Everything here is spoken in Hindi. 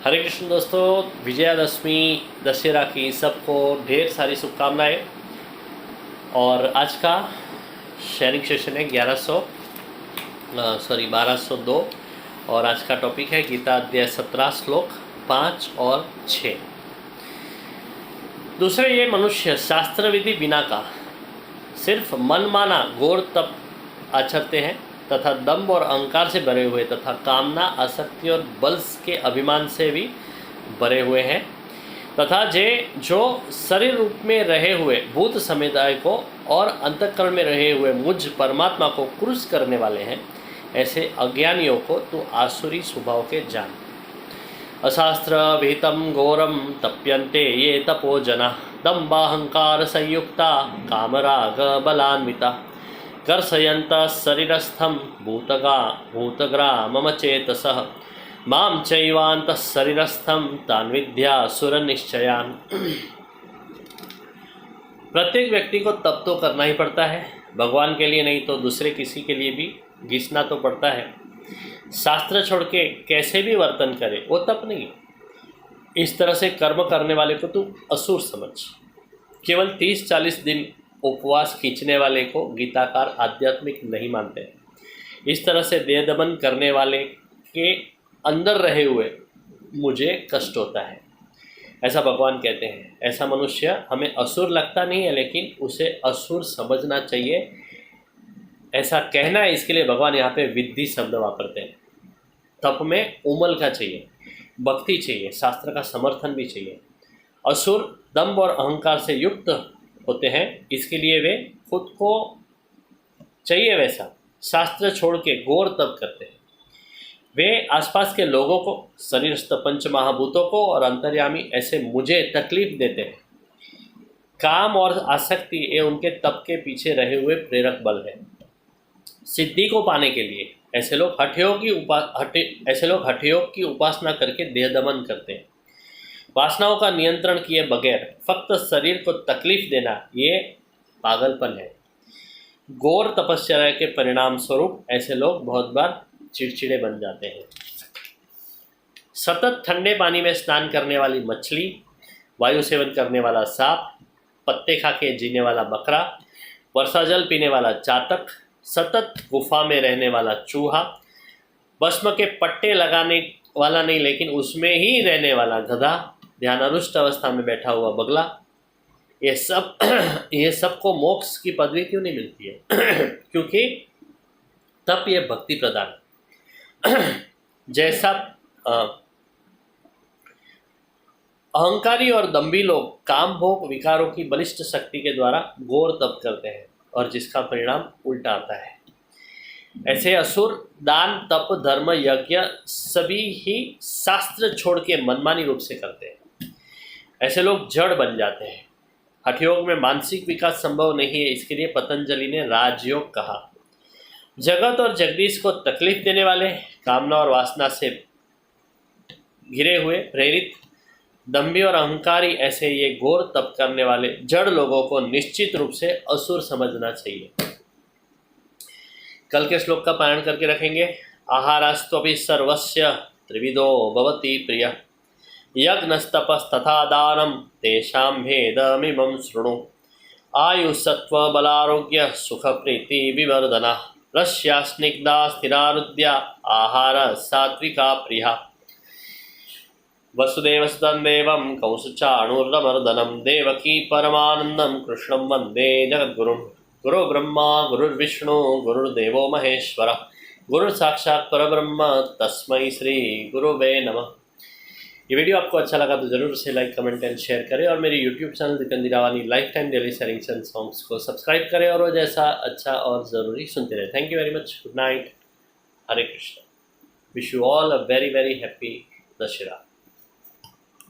हरे कृष्ण दोस्तों, विजयादशमी दशहरा की सबको ढेर सारी शुभकामनाएं। और आज का शेयरिंग सेशन है 1202 और आज का टॉपिक है गीता अध्याय 17 श्लोक 5 और 6। दूसरे ये मनुष्य शास्त्र विधि बिना का सिर्फ मनमाना घोर तप आचरते हैं तथा दंभ और अहंकार से भरे हुए तथा कामना, आसक्ति और बल के अभिमान से भी भरे हुए हैं तथा जो शरीर रूप में रहे हुए भूत समुदाय को और अंतःकरण में रहे हुए मुझ परमात्मा को क्रूस करने वाले हैं, ऐसे अज्ञानियों को तू आसुरी स्वभाव के जान। अशास्त्र विहितम घोरम तप्यन्ते ये तपो जना दम्बाहंकार संयुक्ता कामराग बलान्विता कर्षयन्त शरीरस्थं भूतग्रा मम चेतसः मां चैवान्तः शरीरस्थं तान् विद्यासुर निश्चयान्। प्रत्येक व्यक्ति को तप तो करना ही पड़ता है, भगवान के लिए नहीं तो दूसरे किसी के लिए भी घिसना तो पड़ता है। शास्त्र छोड़ के कैसे भी वर्तन करे वो तप नहीं। इस तरह से कर्म करने वाले को तू असुर समझ। केवल 30-40 दिन उपवास खींचने वाले को गीताकार आध्यात्मिक नहीं मानते। इस तरह से देह दमन करने वाले के अंदर रहे हुए मुझे कष्ट होता है, ऐसा भगवान कहते हैं। ऐसा मनुष्य हमें असुर लगता नहीं है, लेकिन उसे असुर समझना चाहिए, ऐसा कहना है। इसके लिए भगवान यहाँ पे विद्धि शब्द वापरते हैं। तप में उमल का चाहिए, भक्ति चाहिए, शास्त्र का समर्थन भी चाहिए। असुर दंभ और अहंकार से युक्त होते हैं, इसके लिए वे खुद को चाहिए वैसा शास्त्र छोड़ के घोर तप करते हैं। वे आसपास के लोगों को, शरीरस्थ पंच महाभूतों को और अंतर्यामी ऐसे मुझे तकलीफ देते हैं। काम और आसक्ति ये उनके तप के पीछे रहे हुए प्रेरक बल है। सिद्धि को पाने के लिए ऐसे लोग हठयोग की उपासना करके देह दमन करते हैं। वासनाओं का नियंत्रण किए बगैर फक्त शरीर को तकलीफ देना ये पागलपन है। घोर तपस्या के परिणाम स्वरूप ऐसे लोग बहुत बार चिड़चिड़े बन जाते हैं। सतत ठंडे पानी में स्नान करने वाली मछली, वायु सेवन करने वाला सांप, पत्ते खा के जीने वाला बकरा, वर्षा जल पीने वाला चातक, सतत गुफा में रहने वाला चूहा, भस्म के पट्टे लगाने वाला नहीं लेकिन उसमें ही रहने वाला गधा, ध्यानारुष्ट अवस्था में बैठा हुआ बगला, ये सब को मोक्ष की पदवी क्यों नहीं मिलती है? क्योंकि तप ये भक्ति प्रदान जैसा अहंकारी और दंभी लोग काम भोग विकारों की बलिष्ठ शक्ति के द्वारा घोर तप करते हैं और जिसका परिणाम उल्टा आता है। ऐसे असुर दान, तप, धर्म, यज्ञ सभी ही शास्त्र छोड़ के मनमानी रूप से करते हैं। ऐसे लोग जड़ बन जाते हैं। हठयोग में मानसिक विकास संभव नहीं है, इसके लिए पतंजलि ने राजयोग कहा। जगत और जगदीश को तकलीफ देने वाले, कामना और वासना से घिरे हुए, प्रेरित, दंभी और अहंकारी ऐसे ये घोर तप करने वाले जड़ लोगों को निश्चित रूप से असुर समझना चाहिए। कल के श्लोक का पारण करके रखेंगे। आहारस्त्वपि सर्वस्य त्रिविधो भवति प्रिय यज्ञस्तपस्तथा दानं तेषां भेदमिमं शृणु आयुस्सत्त्वबलारोग्य सुखप्रीति विवर्धना रस्या स्निग्धा स्थिरारुद्या आहार सात्विका प्रिया वसुदेवसुतं देवं कौसचाणूरमर्दनं देवकी परमानन्दं कृष्णं वन्दे जगद्गुरुं। गुरु ब्रह्मा गुरुर्विष्णु गुरुर्देवो महेश्वर गुरुर्साक्षात् परब्रह्म तस्मै श्री गुरुवे नमः। ये वीडियो आपको अच्छा लगा तो ज़रूर से लाइक, कमेंट एंड शेयर करें और मेरे YouTube channel Dipendra Rawani life time daily sharing songs को सब्सक्राइब करें और वो जैसा अच्छा और ज़रूरी सुनते रहे। Thank you very much. Good night. Hare Krishna. Wish you all a very very happy Dussehra.